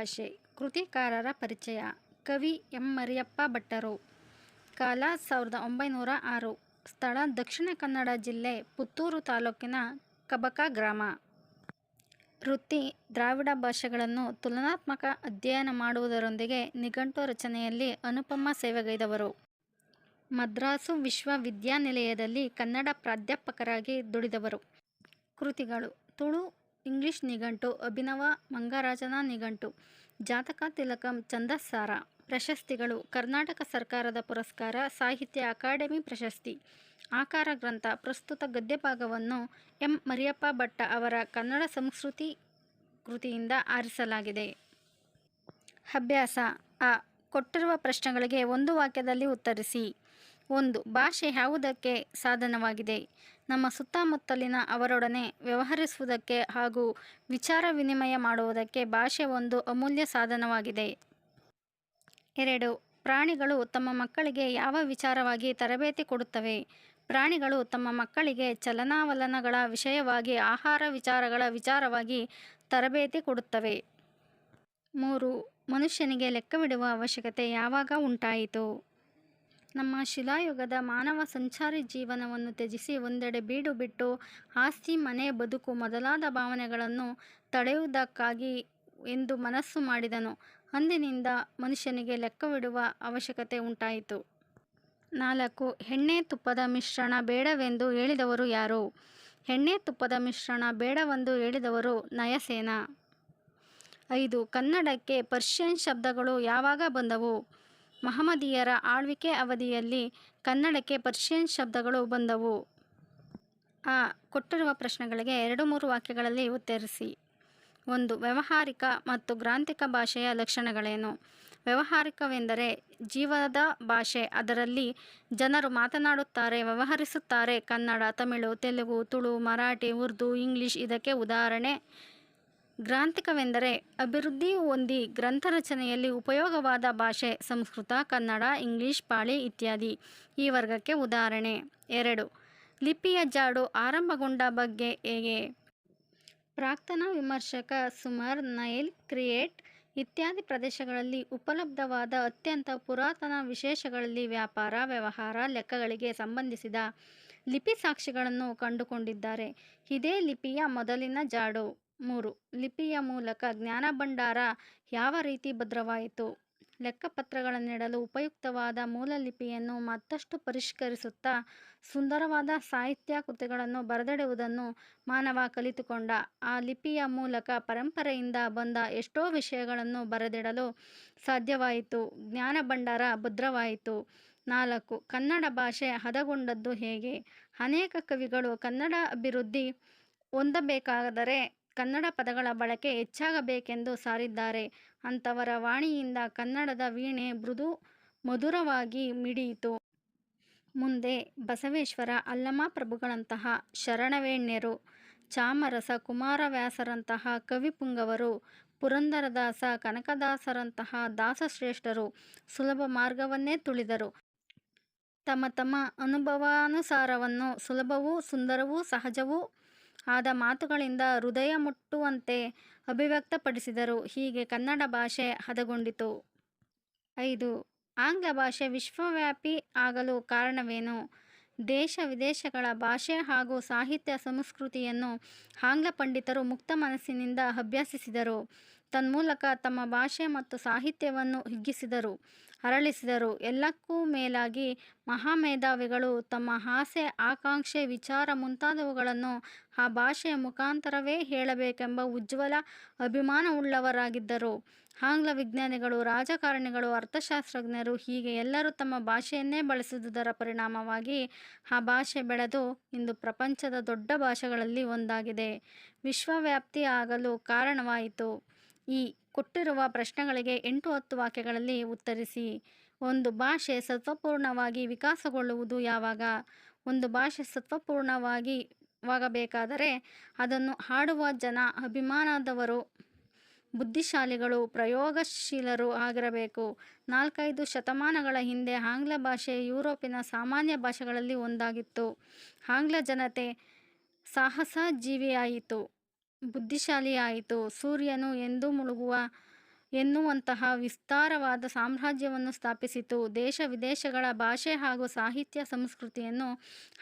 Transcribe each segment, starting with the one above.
ಭಾಷೆ. ಕೃತಿಕಾರರ ಪರಿಚಯ. ಕವಿ ಎಂ. ಮರಿಯಪ್ಪ ಭಟ್ಟರು. ಕಾಲ 1906. ಸ್ಥಳ ದಕ್ಷಿಣ ಕನ್ನಡ ಜಿಲ್ಲೆ ಪುತ್ತೂರು ತಾಲೂಕಿನ ಕಬಕ ಗ್ರಾಮ. ವೃತ್ತಿ ದ್ರಾವಿಡ ಭಾಷೆಗಳನ್ನು ತುಲನಾತ್ಮಕ ಅಧ್ಯಯನ ಮಾಡುವುದರೊಂದಿಗೆ ನಿಘಂಟು ರಚನೆಯಲ್ಲಿ ಅನುಪಮ ಸೇವೆಗೈದವರು. ಮದ್ರಾಸು ವಿಶ್ವವಿದ್ಯಾನಿಲಯದಲ್ಲಿ ಕನ್ನಡ ಪ್ರಾಧ್ಯಾಪಕರಾಗಿ ದುಡಿದವರು. ಕೃತಿಗಳು: ತುಳು ಇಂಗ್ಲಿಷ್ ನಿಘಂಟು, ಅಭಿನವ ಮಂಗರಾಜನ ನಿಘಂಟು, ಜಾತಕ ತಿಲಕಂ, ಛಂದಸ್ಸಾರ. ಪ್ರಶಸ್ತಿಗಳು: ಕರ್ನಾಟಕ ಸರ್ಕಾರದ ಪುರಸ್ಕಾರ, ಸಾಹಿತ್ಯ ಅಕಾಡೆಮಿ ಪ್ರಶಸ್ತಿ. ಆಕಾರ ಗ್ರಂಥ. ಪ್ರಸ್ತುತ ಗದ್ಯಭಾಗವನ್ನು ಎಂ. ಮರಿಯಪ್ಪ ಭಟ್ಟ ಅವರ ಕನ್ನಡ ಸಂಸ್ಕೃತಿ ಕೃತಿಯಿಂದ ಆರಿಸಲಾಗಿದೆ. ಅಭ್ಯಾಸ: ಅ. ಕೊಟ್ಟಿರುವ ಪ್ರಶ್ನೆಗಳಿಗೆ ಒಂದು ವಾಕ್ಯದಲ್ಲಿ ಉತ್ತರಿಸಿ. 1. ಭಾಷೆ ಯಾವುದಕ್ಕೆ ಸಾಧನವಾಗಿದೆ? ನಮ್ಮ ಸುತ್ತಮುತ್ತಲಿನ ಅವರೊಡನೆ ವ್ಯವಹರಿಸುವುದಕ್ಕೆ ಹಾಗೂ ವಿಚಾರ ವಿನಿಮಯ ಮಾಡುವುದಕ್ಕೆ ಭಾಷೆ ಒಂದು ಅಮೂಲ್ಯ ಸಾಧನವಾಗಿದೆ. 2. ಪ್ರಾಣಿಗಳು ತಮ್ಮ ಮಕ್ಕಳಿಗೆ ಯಾವ ವಿಚಾರವಾಗಿ ತರಬೇತಿ ಕೊಡುತ್ತವೆ? ಪ್ರಾಣಿಗಳು ತಮ್ಮ ಮಕ್ಕಳಿಗೆ ಚಲನವಲನಗಳ ವಿಷಯವಾಗಿ, ಆಹಾರ ವಿಚಾರಗಳ ವಿಚಾರವಾಗಿ ತರಬೇತಿ ಕೊಡುತ್ತವೆ. 3. ಮನುಷ್ಯನಿಗೆ ಲೆಕ್ಕವಿಡುವ ಅವಶ್ಯಕತೆ ಯಾವಾಗ ಉಂಟಾಯಿತು? ನಮ್ಮ ಶಿಲಾಯುಗದ ಮಾನವ ಸಂಚಾರಿ ಜೀವನವನ್ನು ತ್ಯಜಿಸಿ ಒಂದೆಡೆ ಬೀಡು ಬಿಟ್ಟು ಆಸ್ತಿ, ಮನೆ, ಬದುಕು ಮೊದಲಾದ ಭಾವನೆಗಳನ್ನು ತಡೆಯುವುದಕ್ಕಾಗಿ ಎಂದು ಮನಸ್ಸು ಮಾಡಿದನು. ಅಂದಿನಿಂದ ಮನುಷ್ಯನಿಗೆ ಲೆಕ್ಕವಿಡುವ ಅವಶ್ಯಕತೆ ಉಂಟಾಯಿತು. 4. ಎಣ್ಣೆ ತುಪ್ಪದ ಮಿಶ್ರಣ ಬೇಡವೆಂದು ಹೇಳಿದವರು ಯಾರು? ಎಣ್ಣೆ ತುಪ್ಪದ ಮಿಶ್ರಣ ಬೇಡವೆಂದು ಹೇಳಿದವರು ನಯಸೇನ. 5. ಕನ್ನಡಕ್ಕೆ ಪರ್ಷಿಯನ್ ಶಬ್ದಗಳು ಯಾವಾಗ ಬಂದವು? ಮಹಮ್ಮದೀಯರ ಆಳ್ವಿಕೆ ಅವಧಿಯಲ್ಲಿ ಕನ್ನಡಕ್ಕೆ ಪರ್ಷಿಯನ್ ಶಬ್ದಗಳು ಬಂದವು. ಅ. ಕೊಟ್ಟಿರುವ ಪ್ರಶ್ನೆಗಳಿಗೆ 2-3 ವಾಕ್ಯಗಳಲ್ಲಿ ಉತ್ತರಿಸಿ. 1. ವ್ಯಾವಹಾರಿಕ ಮತ್ತು ಗ್ರಾಂಥಿಕ ಭಾಷೆಯ ಲಕ್ಷಣಗಳೇನು? ವ್ಯಾವಹಾರಿಕವೆಂದರೆ ಜೀವದ ಭಾಷೆ. ಅದರಲ್ಲಿ ಜನರು ಮಾತನಾಡುತ್ತಾರೆ, ವ್ಯವಹರಿಸುತ್ತಾರೆ. ಕನ್ನಡ, ತಮಿಳು, ತೆಲುಗು, ತುಳು, ಮರಾಠಿ, ಉರ್ದು, ಇಂಗ್ಲಿಷ್ ಇದಕ್ಕೆ ಉದಾಹರಣೆ. ಗ್ರಾಂಥಿಕವೆಂದರೆ ಅಭಿವೃದ್ಧಿ ಹೊಂದಿ ಗ್ರಂಥ ರಚನೆಯಲ್ಲಿ ಉಪಯೋಗವಾದ ಭಾಷೆ. ಸಂಸ್ಕೃತ, ಕನ್ನಡ, ಇಂಗ್ಲಿಷ್, ಪಾಳಿ ಇತ್ಯಾದಿ ಈ ವರ್ಗಕ್ಕೆ ಉದಾಹರಣೆ. 2. ಲಿಪಿಯ ಜಾಡು ಆರಂಭಗೊಂಡ ಬಗ್ಗೆ ಹೇಗೆ? ಪ್ರಾಕ್ತನ ವಿಮರ್ಶಕ ಸುಮರ್, ನೈಲ್, ಕ್ರಿಯೇಟ್ ಇತ್ಯಾದಿ ಪ್ರದೇಶಗಳಲ್ಲಿ ಉಪಲಬ್ಧವಾದ ಅತ್ಯಂತ ಪುರಾತನ ವಿಶೇಷಗಳಲ್ಲಿ ವ್ಯಾಪಾರ, ವ್ಯವಹಾರ, ಲೆಕ್ಕಗಳಿಗೆ ಸಂಬಂಧಿಸಿದ ಲಿಪಿ ಸಾಕ್ಷಿಗಳನ್ನು ಕಂಡುಕೊಂಡಿದ್ದಾರೆ. ಇದೇ ಲಿಪಿಯ ಮೊದಲಿನ ಜಾಡು. 3. ಲಿಪಿಯ ಮೂಲಕ ಜ್ಞಾನಭಂಡಾರ ಯಾವ ರೀತಿ ಭದ್ರವಾಯಿತು? ಲೆಕ್ಕಪತ್ರಗಳನ್ನಿಡಲು ಉಪಯುಕ್ತವಾದ ಮೂಲಲಿಪಿಯನ್ನು ಮತ್ತಷ್ಟು ಪರಿಷ್ಕರಿಸುತ್ತಾ ಸುಂದರವಾದ ಸಾಹಿತ್ಯ ಕೃತಿಗಳನ್ನು ಬರೆದಿಡುವುದನ್ನು ಮಾನವ ಕಲಿತುಕೊಂಡ. ಆ ಲಿಪಿಯ ಮೂಲಕ ಪರಂಪರೆಯಿಂದ ಬಂದ ಎಷ್ಟೋ ವಿಷಯಗಳನ್ನು ಬರೆದಿಡಲು ಸಾಧ್ಯವಾಯಿತು. ಜ್ಞಾನಭಂಡಾರ ಭದ್ರವಾಯಿತು. 4. ಕನ್ನಡ ಭಾಷೆ ಹದಗೊಂಡದ್ದು ಹೇಗೆ? ಅನೇಕ ಕವಿಗಳು ಕನ್ನಡ ಅಭಿವೃದ್ಧಿ ಹೊಂದಬೇಕಾದರೆ ಕನ್ನಡ ಪದಗಳ ಬಳಕೆ ಹೆಚ್ಚಾಗಬೇಕೆಂದು ಸಾರಿದ್ದಾರೆ. ಅಂಥವರ ವಾಣಿಯಿಂದ ಕನ್ನಡದ ವೀಣೆ ಮೃದು ಮಧುರವಾಗಿ ಮಿಡಿಯಿತು. ಮುಂದೆ ಬಸವೇಶ್ವರ, ಅಲ್ಲಮ ಪ್ರಭುಗಳಂತಹ ಶರಣವರೇಣ್ಯರು, ಚಾಮರಸ ಕುಮಾರವ್ಯಾಸರಂತಹ ಕವಿಪುಂಗವರು, ಪುರಂದರದಾಸ, ಕನಕದಾಸರಂತಹ ದಾಸಶ್ರೇಷ್ಠರು ಸುಲಭ ಮಾರ್ಗವನ್ನೇ ತುಳಿದರು. ತಮ್ಮ ತಮ್ಮ ಅನುಭವಾನುಸಾರವನ್ನು ಸುಲಭವೂ ಸುಂದರವೂ ಸಹಜವೂ ಆದ ಮಾತುಗಳಿಂದ ಹೃದಯ ಮುಟ್ಟುವಂತೆ ಅಭಿವ್ಯಕ್ತಪಡಿಸಿದರು. ಹೀಗೆ ಕನ್ನಡ ಭಾಷೆ ಹದಗೊಂಡಿತು. 5. ಆಂಗ್ಲ ಭಾಷೆ ವಿಶ್ವವ್ಯಾಪಿ ಆಗಲು ಕಾರಣವೇನು? ದೇಶ ವಿದೇಶಗಳ ಭಾಷೆ ಹಾಗೂ ಸಾಹಿತ್ಯ ಸಂಸ್ಕೃತಿಯನ್ನು ಆಂಗ್ಲ ಪಂಡಿತರು ಮುಕ್ತ ಮನಸ್ಸಿನಿಂದ ಅಭ್ಯಸಿಸಿದರು. ತನ್ಮೂಲಕ ತಮ್ಮ ಭಾಷೆ ಮತ್ತು ಸಾಹಿತ್ಯವನ್ನು ಹಿಗ್ಗಿಸಿದರು, ಅರಳಿಸಿದರು. ಎಲ್ಲಕ್ಕೂ ಮೇಲಾಗಿ ಮಹಾಮೇಧಾವಿಗಳು ತಮ್ಮ ಆಸೆ, ಆಕಾಂಕ್ಷೆ, ವಿಚಾರ ಮುಂತಾದವುಗಳನ್ನು ಆ ಭಾಷೆಯ ಮುಖಾಂತರವೇ ಹೇಳಬೇಕೆಂಬ ಉಜ್ವಲ ಅಭಿಮಾನವುಳ್ಳವರಾಗಿದ್ದರು. ಆಂಗ್ಲ ವಿಜ್ಞಾನಿಗಳು, ರಾಜಕಾರಣಿಗಳು, ಅರ್ಥಶಾಸ್ತ್ರಜ್ಞರು ಹೀಗೆ ಎಲ್ಲರೂ ತಮ್ಮ ಭಾಷೆಯನ್ನೇ ಬಳಸಿದುದರ ಪರಿಣಾಮವಾಗಿ ಆ ಭಾಷೆ ಬೆಳೆದು ಇಂದು ಪ್ರಪಂಚದ ದೊಡ್ಡ ಭಾಷೆಗಳಲ್ಲಿ ಒಂದಾಗಿದೆ, ವಿಶ್ವವ್ಯಾಪ್ತಿ ಆಗಲು ಕಾರಣವಾಯಿತು. ಈ ಕೊಟ್ಟಿರುವ ಪ್ರಶ್ನೆಗಳಿಗೆ 8-10 ವಾಕ್ಯಗಳಲ್ಲಿ ಉತ್ತರಿಸಿ. 1. ಭಾಷೆ ಸತ್ವಪೂರ್ಣವಾಗಿ ವಿಕಾಸಗೊಳ್ಳುವುದು ಯಾವಾಗ? ಒಂದು ಭಾಷೆ ಸತ್ವಪೂರ್ಣವಾಗಬೇಕಾದರೆ ಅದನ್ನು ಆಡುವ ಜನ ಅಭಿಮಾನದವರು, ಬುದ್ಧಿಶಾಲಿಗಳು, ಪ್ರಯೋಗಶೀಲರು ಆಗಿರಬೇಕು. 4-5 ಶತಮಾನಗಳ ಹಿಂದೆ ಆಂಗ್ಲ ಭಾಷೆ ಯುರೋಪಿನ ಸಾಮಾನ್ಯ ಭಾಷೆಗಳಲ್ಲಿ ಒಂದಾಗಿತ್ತು. ಆಂಗ್ಲ ಜನತೆ ಸಾಹಸ ಜೀವಿಯಾಯಿತು, ಬುದ್ಧಿಶಾಲಿಯಾಯಿತು. ಸೂರ್ಯನು ಎಂದೂ ಮುಳುಗುವ ಎನ್ನುವಂತಹ ವಿಸ್ತಾರವಾದ ಸಾಮ್ರಾಜ್ಯವನ್ನು ಸ್ಥಾಪಿಸಿತು. ದೇಶ ವಿದೇಶಗಳ ಭಾಷೆ ಹಾಗೂ ಸಾಹಿತ್ಯ ಸಂಸ್ಕೃತಿಯನ್ನು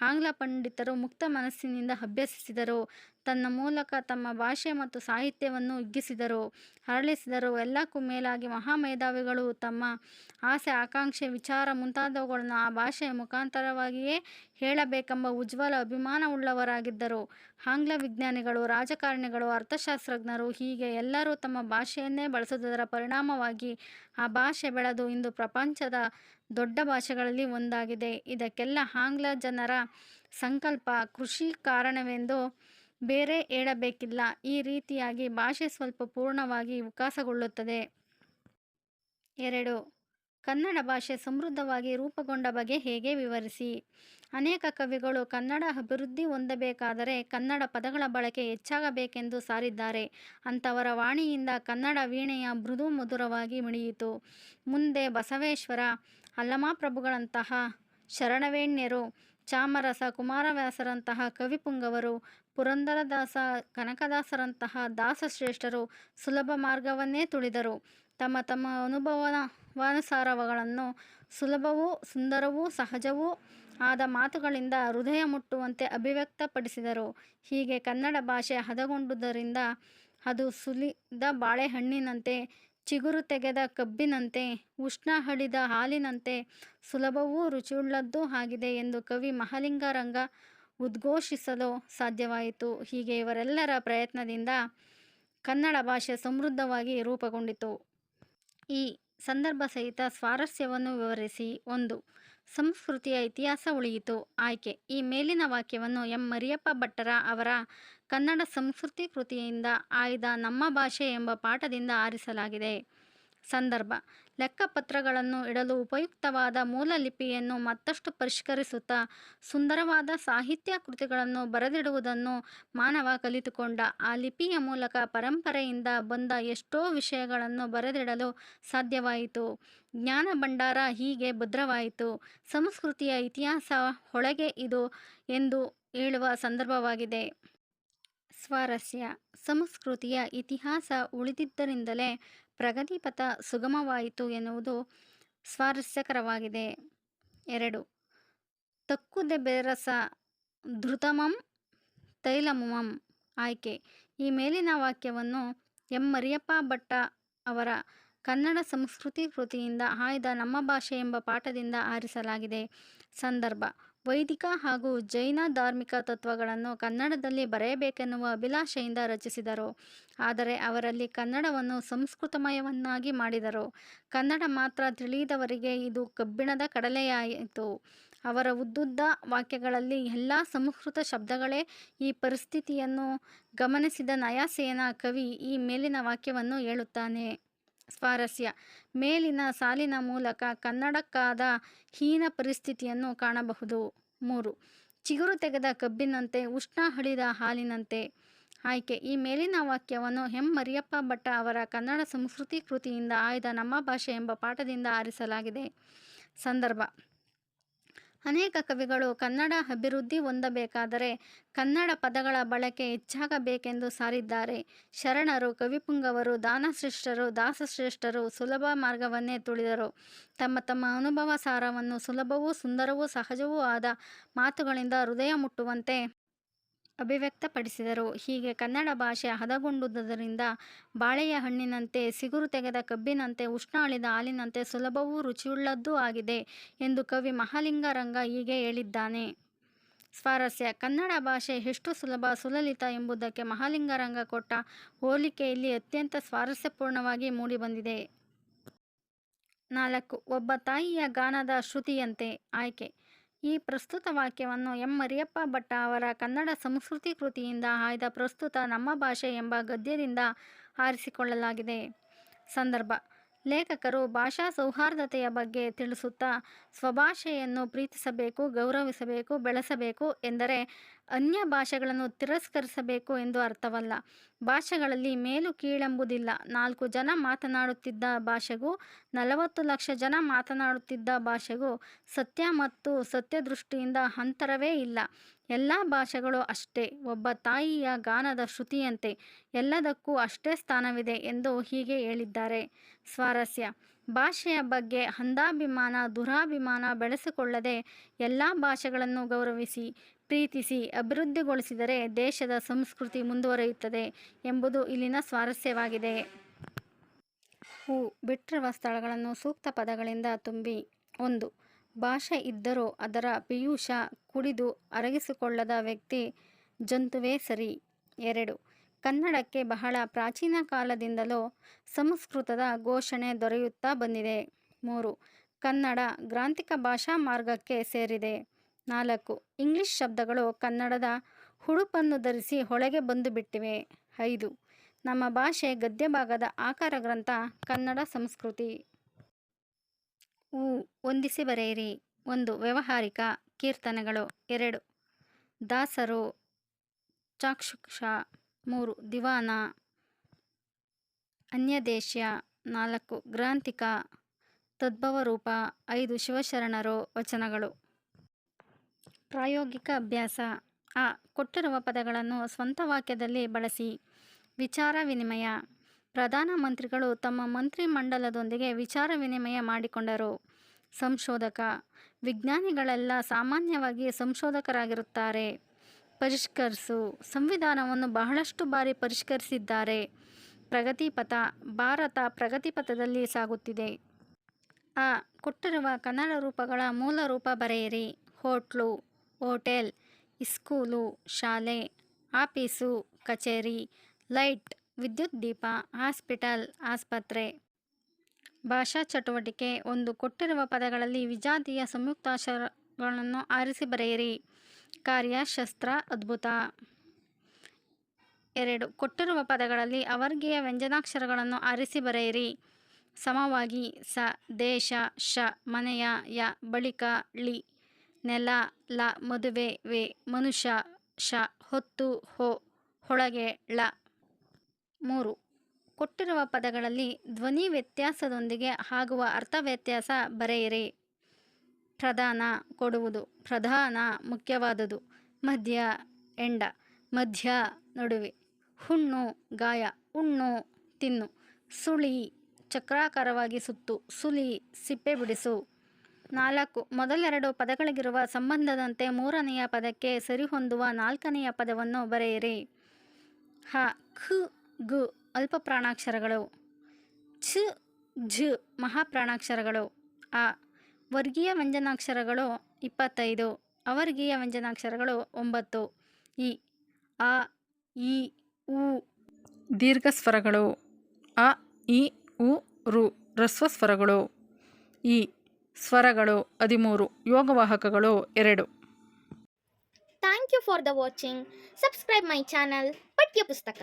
ಆಂಗ್ಲ ಪಂಡಿತರು ಮುಕ್ತ ಮನಸ್ಸಿನಿಂದ ಅಭ್ಯಸಿಸಿದರು. ತನ್ನ ಮೂಲಕ ತಮ್ಮ ಭಾಷೆ ಮತ್ತು ಸಾಹಿತ್ಯವನ್ನು ಹಿಗ್ಗಿಸಿದರು, ಹರಳಿಸಿದರು. ಎಲ್ಲಕ್ಕೂ ಮೇಲಾಗಿ ಮಹಾಮೇಧಾವಿಗಳು ತಮ್ಮ ಆಸೆ, ಆಕಾಂಕ್ಷೆ, ವಿಚಾರ ಮುಂತಾದವುಗಳನ್ನು ಆ ಭಾಷೆಯ ಮುಖಾಂತರವಾಗಿಯೇ ಹೇಳಬೇಕೆಂಬ ಉಜ್ವಲ ಅಭಿಮಾನವುಳ್ಳವರಾಗಿದ್ದರು. ಆಂಗ್ಲ ವಿಜ್ಞಾನಿಗಳು, ರಾಜಕಾರಣಿಗಳು, ಅರ್ಥಶಾಸ್ತ್ರಜ್ಞರು ಹೀಗೆ ಎಲ್ಲರೂ ತಮ್ಮ ಭಾಷೆಯನ್ನೇ ಬಳಸುವುದರ ಪರಿಣಾಮವಾಗಿ ಆ ಭಾಷೆ ಬೆಳೆದು ಇಂದು ಪ್ರಪಂಚದ ದೊಡ್ಡ ಭಾಷೆಗಳಲ್ಲಿ ಒಂದಾಗಿದೆ. ಇದಕ್ಕೆಲ್ಲ ಆಂಗ್ಲ ಜನರ ಸಂಕಲ್ಪ, ಕೃಷಿ ಕಾರಣವೆಂದು ಬೇರೆ ಹೇಳಬೇಕಿಲ್ಲ. ಈ ರೀತಿಯಾಗಿ ಭಾಷೆ ಸ್ವಲ್ಪ ಪೂರ್ಣವಾಗಿ ವಿಕಾಸಗೊಳ್ಳುತ್ತದೆ. 2. ಕನ್ನಡ ಭಾಷೆ ಸಮೃದ್ಧವಾಗಿ ರೂಪುಗೊಂಡ ಬಗೆ ಹೇಗೆ ವಿವರಿಸಿ. ಅನೇಕ ಕವಿಗಳು ಕನ್ನಡ ಅಭಿವೃದ್ಧಿ ಹೊಂದಬೇಕಾದರೆ ಕನ್ನಡ ಪದಗಳ ಬಳಕೆ ಹೆಚ್ಚಾಗಬೇಕೆಂದು ಸಾರಿದ್ದಾರೆ. ಅಂಥವರ ವಾಣಿಯಿಂದ ಕನ್ನಡ ವೀಣೆಯ ಮೃದು ಮಧುರವಾಗಿ ಮಿಡಿಯಿತು. ಮುಂದೆ ಬಸವೇಶ್ವರ, ಅಲ್ಲಮಪ್ರಭುಗಳಂತಹ ಶರಣವೆಣ್ಯರು, ಚಾಮರಸ, ಕುಮಾರವ್ಯಾಸರಂತಹ ಕವಿಪುಂಗವರು, ಪುರಂದರದಾಸ, ಕನಕದಾಸರಂತಹ ದಾಸಶ್ರೇಷ್ಠರು ಸುಲಭ ಮಾರ್ಗವನ್ನೇ ತುಳಿದರು. ತಮ್ಮ ತಮ್ಮ ಅನುಭವಾನುಸಾರಗಳನ್ನು ಸುಲಭವೂ ಸುಂದರವೂ ಸಹಜವೂ ಆದ ಮಾತುಗಳಿಂದ ಹೃದಯ ಮುಟ್ಟುವಂತೆ ಅಭಿವ್ಯಕ್ತಪಡಿಸಿದರು. ಹೀಗೆ ಕನ್ನಡ ಭಾಷೆ ಹದಗೊಂಡುದರಿಂದ ಅದು ಸುಲಿದ ಬಾಳೆಹಣ್ಣಿನಂತೆ, ಚಿಗುರು ತೆಗೆದ ಕಬ್ಬಿನಂತೆ, ಉಷ್ಣ ಹಡಿದ ಹಾಲಿನಂತೆ ಸುಲಭವೂ ರುಚಿಯುಳ್ಳದ್ದೂ ಆಗಿದೆ ಎಂದು ಕವಿ ಮಹಾಲಿಂಗರಂಗ ಉದ್ಘೋಷಿಸಲು ಸಾಧ್ಯವಾಯಿತು. ಹೀಗೆ ಇವರೆಲ್ಲರ ಪ್ರಯತ್ನದಿಂದ ಕನ್ನಡ ಭಾಷೆ ಸಮೃದ್ಧವಾಗಿ ರೂಪುಗೊಂಡಿತು. ಈ ಸಂದರ್ಭ ಸಹಿತ ಸ್ವಾರಸ್ಯವನ್ನು ವಿವರಿಸಿ. 1. ಸಂಸ್ಕೃತಿಯ ಇತಿಹಾಸ ಉಳಿಯಿತು. ಆಯ್ಕೆ. ಈ ಮೇಲಿನ ವಾಕ್ಯವನ್ನು ಎಂ ಮರಿಯಪ್ಪ ಭಟ್ಟರ ಅವರ ಕನ್ನಡ ಸಂಸ್ಕೃತಿ ಕೃತಿಯಿಂದ ಆಯ್ದ ನಮ್ಮ ಭಾಷೆ ಎಂಬ ಪಾಠದಿಂದ ಆರಿಸಲಾಗಿದೆ. ಸಂದರ್ಭ: ಲೆಕ್ಕಪತ್ರಗಳನ್ನು ಇಡಲು ಉಪಯುಕ್ತವಾದ ಮೂಲ ಲಿಪಿಯನ್ನು ಮತ್ತಷ್ಟು ಪರಿಷ್ಕರಿಸುತ್ತಾ ಸುಂದರವಾದ ಸಾಹಿತ್ಯ ಕೃತಿಗಳನ್ನು ಬರೆದಿಡುವುದನ್ನು ಮಾನವ ಕಲಿತುಕೊಂಡ. ಆ ಲಿಪಿಯ ಮೂಲಕ ಪರಂಪರೆಯಿಂದ ಬಂದ ಎಷ್ಟೋ ವಿಷಯಗಳನ್ನು ಬರೆದಿಡಲು ಸಾಧ್ಯವಾಯಿತು. ಜ್ಞಾನ ಭಂಡಾರ ಹೀಗೆ ಭದ್ರವಾಯಿತು. ಸಂಸ್ಕೃತಿಯ ಇತಿಹಾಸ ಒಳಗೆ ಇದು ಎಂದು ಹೇಳುವ ಸಂದರ್ಭವಾಗಿದೆ. ಸ್ವಾರಸ್ಯ: ಸಂಸ್ಕೃತಿಯ ಇತಿಹಾಸ ಉಳಿದಿದ್ದರಿಂದಲೇ ಪ್ರಗತಿಪಥ ಸುಗಮವಾಯಿತು ಎನ್ನುವುದು ಸ್ವಾರಸ್ಯಕರವಾಗಿದೆ. 2. ತಕ್ಕುದೆ ಬೆರಸ ಧೃತಮಂ ತೈಲಮುಮಂ. ಆಯ್ಕೆ. ಈ ಮೇಲಿನ ವಾಕ್ಯವನ್ನು ಎಂ ಮರಿಯಪ್ಪ ಭಟ್ಟ ಅವರ ಕನ್ನಡ ಸಂಸ್ಕೃತಿ ಕೃತಿಯಿಂದ ಆಯ್ದ ನಮ್ಮ ಭಾಷೆ ಎಂಬ ಪಾಠದಿಂದ ಆರಿಸಲಾಗಿದೆ. ಸಂದರ್ಭ: ವೈದಿಕ ಹಾಗೂ ಜೈನ ಧಾರ್ಮಿಕ ತತ್ವಗಳನ್ನು ಕನ್ನಡದಲ್ಲಿ ಬರೆಯಬೇಕೆನ್ನುವ ಅಭಿಲಾಷೆಯಿಂದ ರಚಿಸಿದರು. ಆದರೆ ಅವರಲ್ಲಿ ಕನ್ನಡವನ್ನು ಸಂಸ್ಕೃತಮಯವನ್ನಾಗಿ ಮಾಡಿದರು. ಕನ್ನಡ ಮಾತ್ರ ತಿಳಿದವರಿಗೆ ಇದು ಕಬ್ಬಿಣದ ಕಡಲೆಯಾಯಿತು. ಅವರ ಉದ್ದುದ್ದ ವಾಕ್ಯಗಳಲ್ಲಿ ಎಲ್ಲ ಸಂಸ್ಕೃತ ಶಬ್ದಗಳೇ. ಈ ಪರಿಸ್ಥಿತಿಯನ್ನು ಗಮನಿಸಿದ ನಯಸೇನ ಕವಿ ಈ ಮೇಲಿನ ವಾಕ್ಯವನ್ನು ಹೇಳುತ್ತಾನೆ. ಸ್ವಾರಸ್ಯ: ಮೇಲಿನ ಸಾಲಿನ ಮೂಲಕ ಕನ್ನಡಕ್ಕಾದ ಹೀನ ಪರಿಸ್ಥಿತಿಯನ್ನು ಕಾಣಬಹುದು. 3. ಚಿಗುರು ತೆಗೆದ ಕಬ್ಬಿನಂತೆ, ಉಷ್ಣ ಹಡಿದ ಹಾಲಿನಂತೆ. ಆಯ್ಕೆ. ಈ ಮೇಲಿನ ವಾಕ್ಯವನ್ನು ಎಂ ಮರಿಯಪ್ಪ ಭಟ್ಟ ಅವರ ಕನ್ನಡ ಸಂಸ್ಕೃತಿ ಕೃತಿಯಿಂದ ಆಯ್ದ ನಮ್ಮ ಭಾಷೆ ಎಂಬ ಪಾಠದಿಂದ ಆರಿಸಲಾಗಿದೆ. ಸಂದರ್ಭ: ಅನೇಕ ಕವಿಗಳು ಕನ್ನಡ ಅಭಿವೃದ್ಧಿ ಹೊಂದಬೇಕಾದರೆ ಕನ್ನಡ ಪದಗಳ ಬಳಕೆ ಹೆಚ್ಚಾಗಬೇಕೆಂದು ಸಾರಿದ್ದಾರೆ. ಶರಣರು, ಕವಿಪುಂಗವರು, ದಾನಶ್ರೇಷ್ಠರು, ದಾಸಶ್ರೇಷ್ಠರು ಸುಲಭ ಮಾರ್ಗವನ್ನೇ ತುಳಿದರು. ತಮ್ಮ ತಮ್ಮ ಅನುಭವ ಸಾರವನ್ನು ಸುಲಭವೂ ಸುಂದರವೂ ಸಹಜವೂ ಆದ ಮಾತುಗಳಿಂದ ಹೃದಯ ಮುಟ್ಟುವಂತೆ ಅಭಿವ್ಯಕ್ತಪಡಿಸಿದರು. ಹೀಗೆ ಕನ್ನಡ ಭಾಷೆ ಹದಗೊಂಡುದರಿಂದ ಬಾಳೆಯ ಹಣ್ಣಿನಂತೆ, ಸಿಗುರು ತೆಗೆದ ಕಬ್ಬಿನಂತೆ, ಉಷ್ಣ ಅಳಿದ ಹಾಲಿನಂತೆ ಸುಲಭವೂ ರುಚಿಯುಳ್ಳದ್ದೂ ಆಗಿದೆ ಎಂದು ಕವಿ ಮಹಾಲಿಂಗರಂಗ ಹೀಗೆ ಹೇಳಿದ್ದಾನೆ. ಸ್ವಾರಸ್ಯ: ಕನ್ನಡ ಭಾಷೆ ಎಷ್ಟು ಸುಲಭ, ಸುಲಲಿತ ಎಂಬುದಕ್ಕೆ ಮಹಾಲಿಂಗರಂಗ ಕೊಟ್ಟ ಹೋಲಿಕೆಯಲ್ಲಿ ಅತ್ಯಂತ ಸ್ವಾರಸ್ಯಪೂರ್ಣವಾಗಿ ಮೂಡಿಬಂದಿದೆ. 4. ಒಬ್ಬ ತಾಯಿಯ ಗಾನದ ಶ್ರುತಿಯಂತೆ. ಆಯ್ಕೆ. ಈ ಪ್ರಸ್ತುತ ವಾಕ್ಯವನ್ನು ಎಂ ಮರಿಯಪ್ಪ ಭಟ್ಟ ಅವರ ಕನ್ನಡ ಸಂಸ್ಕೃತಿ ಕೃತಿಯಿಂದ ಆಯ್ದ ಪ್ರಸ್ತುತ ನಮ್ಮ ಭಾಷೆ ಎಂಬ ಗದ್ಯದಿಂದ ಆರಿಸಿಕೊಳ್ಳಲಾಗಿದೆ. ಸಂದರ್ಭ: ಲೇಖಕರು ಭಾಷಾ ಸೌಹಾರ್ದತೆಯ ಬಗ್ಗೆ ತಿಳಿಸುತ್ತಾ ಸ್ವಭಾಷೆಯನ್ನು ಪ್ರೀತಿಸಬೇಕು, ಗೌರವಿಸಬೇಕು, ಬೆಳೆಸಬೇಕು ಎಂದರೆ ಅನ್ಯ ಭಾಷೆಗಳನ್ನು ತಿರಸ್ಕರಿಸಬೇಕು ಎಂದು ಅರ್ಥವಲ್ಲ. ಭಾಷೆಗಳಲ್ಲಿ ಮೇಲು ಕೀಳೆಂಬುದಿಲ್ಲ. 4 ಜನ ಮಾತನಾಡುತ್ತಿದ್ದ ಭಾಷೆಗೂ 40 ಲಕ್ಷ ಜನ ಮಾತನಾಡುತ್ತಿದ್ದ ಭಾಷೆಗೂ ಸತ್ಯ ಮತ್ತು ಸತ್ಯದೃಷ್ಟಿಯಿಂದ ಅಂತರವೇ ಇಲ್ಲ. ಎಲ್ಲ ಭಾಷೆಗಳು ಅಷ್ಟೇ, ಒಬ್ಬ ತಾಯಿಯ ಗಾನದ ಶ್ರುತಿಯಂತೆ ಎಲ್ಲದಕ್ಕೂ ಅಷ್ಟೇ ಸ್ಥಾನವಿದೆ ಎಂದು ಹೀಗೆ ಹೇಳಿದ್ದಾರೆ. ಸ್ವಾರಸ್ಯ: ಭಾಷೆಯ ಬಗ್ಗೆ ಅಂಧಾಭಿಮಾನ, ದುರಾಭಿಮಾನ ಬೆಳೆಸಿಕೊಳ್ಳದೆ ಎಲ್ಲ ಭಾಷೆಗಳನ್ನು ಗೌರವಿಸಿ, ಪ್ರೀತಿಸಿ, ಅಭಿವೃದ್ಧಿಗೊಳಿಸಿದರೆ ದೇಶದ ಸಂಸ್ಕೃತಿ ಮುಂದುವರಿಯುತ್ತದೆ ಎಂಬುದು ಇಲ್ಲಿನ ಸ್ವಾರಸ್ಯವಾಗಿದೆ. ಹೂ ಬಿಟ್ಟಿರುವ ಸ್ಥಳಗಳನ್ನು ಸೂಕ್ತ ಪದಗಳಿಂದ ತುಂಬಿ. 1. ಭಾಷೆ ಇದ್ದರೂ ಅದರ ಪೀಯೂಷ ಕುಡಿದು ಅರಗಿಸಿಕೊಳ್ಳದ ವ್ಯಕ್ತಿ ಜಂತುವೇ ಸರಿ. 2. ಕನ್ನಡಕ್ಕೆ ಬಹಳ ಪ್ರಾಚೀನ ಕಾಲದಿಂದಲೂ ಸಂಸ್ಕೃತದ ಘೋಷಣೆ ದೊರೆಯುತ್ತಾ ಬಂದಿದೆ. 3. ಕನ್ನಡ ಗ್ರಾಂಥಿಕ ಭಾಷಾ ಮಾರ್ಗಕ್ಕೆ ಸೇರಿದೆ. 4. ಇಂಗ್ಲಿಷ್ ಶಬ್ದಗಳು ಕನ್ನಡದ ಹುಡುಪನ್ನು ಧರಿಸಿ ಒಳಗೆ ಬಂದು ಬಿಟ್ಟಿವೆ. 5. ನಮ್ಮ ಭಾಷೆ ಗದ್ಯಭಾಗದ ಆಕಾರ ಗ್ರಂಥ ಕನ್ನಡ ಸಂಸ್ಕೃತಿ. ಹೂ ಹೊಂದಿಸಿ ಬರೆಯಿರಿ. 1. ವ್ಯಾವಹಾರಿಕ ಕೀರ್ತನೆಗಳು. 2. ದಾಸರು ಚಾಕ್ಷುಷ. 3. ದಿವಾನ ಅನ್ಯದೇಶ್ಯ. 4. ಗ್ರಾಂಥಿಕ ತದ್ಭವರೂಪ. 5. ಶಿವಶರಣರು ವಚನಗಳು. ಪ್ರಾಯೋಗಿಕ ಅಭ್ಯಾಸ. ಆ ಕೊಟ್ಟಿರುವ ಪದಗಳನ್ನು ಸ್ವಂತ ವಾಕ್ಯದಲ್ಲಿ ಬಳಸಿ. ವಿಚಾರ ವಿನಿಮಯ. ಪ್ರಧಾನಮಂತ್ರಿಗಳು ತಮ್ಮ ಮಂತ್ರಿಮಂಡಲದೊಂದಿಗೆ ವಿಚಾರ ವಿನಿಮಯ ಮಾಡಿಕೊಂಡರು. ಸಂಶೋಧಕ. ವಿಜ್ಞಾನಿಗಳೆಲ್ಲ ಸಾಮಾನ್ಯವಾಗಿ ಸಂಶೋಧಕರಾಗಿರುತ್ತಾರೆ. ಪರಿಷ್ಕರಿಸು. ಸಂವಿಧಾನವನ್ನು ಬಹಳಷ್ಟು ಬಾರಿ ಪರಿಷ್ಕರಿಸಿದ್ದಾರೆ. ಪ್ರಗತಿಪಥ. ಭಾರತ ಪ್ರಗತಿಪಥದಲ್ಲಿ ಸಾಗುತ್ತಿದೆ. ಆ ಕೊಟ್ಟಿರುವ ಕನ್ನಡ ರೂಪಗಳ ಮೂಲ ರೂಪ ಬರೆಯಿರಿ. ಹೋಟ್ಲು, ಹೋಟೆಲ್, ಇಸ್ಕೂಲು, ಶಾಲೆ, ಆಫೀಸು, ಕಚೇರಿ, ಲೈಟ್, ವಿದ್ಯುತ್ ದೀಪ, ಹಾಸ್ಪಿಟಲ್, ಆಸ್ಪತ್ರೆ. ಭಾಷಾ ಚಟುವಟಿಕೆ. 1. ಕೊಟ್ಟಿರುವ ಪದಗಳಲ್ಲಿ ವಿಜಾತಿಯ ಸಂಯುಕ್ತಾಕ್ಷರಗಳನ್ನು ಆರಿಸಿ ಬರೆಯಿರಿ. ಕಾರ್ಯ, ಶಸ್ತ್ರ, ಅದ್ಭುತ. 2. ಕೊಟ್ಟಿರುವ ಪದಗಳಲ್ಲಿ ಅವರ್ಗೀಯ ವ್ಯಂಜನಾಕ್ಷರಗಳನ್ನು ಆರಿಸಿ ಬರೆಯಿರಿ. ಸಮವಾಗಿ, ಸ, ದೇಶ, ಶ, ಮನೆಯ, ಯ, ಬಳಿಕ, ಳಿ, ನೆಲ, ಲ, ಮದುವೆ, ವೆ, ಮನುಷ್ಯ, ಶ, ಹೊತ್ತು, ಹೋ, ಒಳಗೆ, ಳ. 3. ಕೊಟ್ಟಿರುವ ಪದಗಳಲ್ಲಿ ಧ್ವನಿ ವ್ಯತ್ಯಾಸದೊಂದಿಗೆ ಆಗುವ ಅರ್ಥವ್ಯತ್ಯಾಸ ಬರೆಯಿರಿ. ಪ್ರಧಾನ, ಕೊಡುವುದು. ಪ್ರಧಾನ, ಮುಖ್ಯವಾದುದು. ಮಧ್ಯ, ಎಂಡ. ಮಧ್ಯ, ನಡುವೆ. ಹುಣ್ಣು, ಗಾಯ. ಹುಣ್ಣು, ತಿನ್ನು. ಸುಳಿ, ಚಕ್ರಾಕಾರವಾಗಿ ಸುತ್ತು. ಸುಲಿ, ಸಿಪ್ಪೆ ಬಿಡಿಸು. 4. ಮೊದಲೆರಡು ಪದಗಳಿಗಿರುವ ಸಂಬಂಧದಂತೆ ಮೂರನೆಯ ಪದಕ್ಕೆ ಸರಿಹೊಂದುವ ನಾಲ್ಕನೆಯ ಪದವನ್ನು ಬರೆಯಿರಿ. ಹ, ಖ, ಗ್ ಅಲ್ಪ ಪ್ರಾಣಾಕ್ಷರಗಳು. ಛ, ಝ ಮಹಾಪ್ರಾಣಾಕ್ಷರಗಳು. ಅ ವರ್ಗೀಯ ವ್ಯಂಜನಾಕ್ಷರಗಳು 25, ಅವರ್ಗೀಯ ವ್ಯಂಜನಾಕ್ಷರಗಳು 9. ಇ, ಆ, ಈ, ಉ ದೀರ್ಘ ಸ್ವರಗಳು. ಅ, ಇ, ಉ, ರು ಹ್ರಸ್ವ ಸ್ವರಗಳು. ಈ ಸ್ವರಗಳು 13, ಯೋಗವಾಹಕಗಳು 2. Thank you for the watching. Subscribe my channel Paಠ್ಯ ಪುಸ್ತಕ.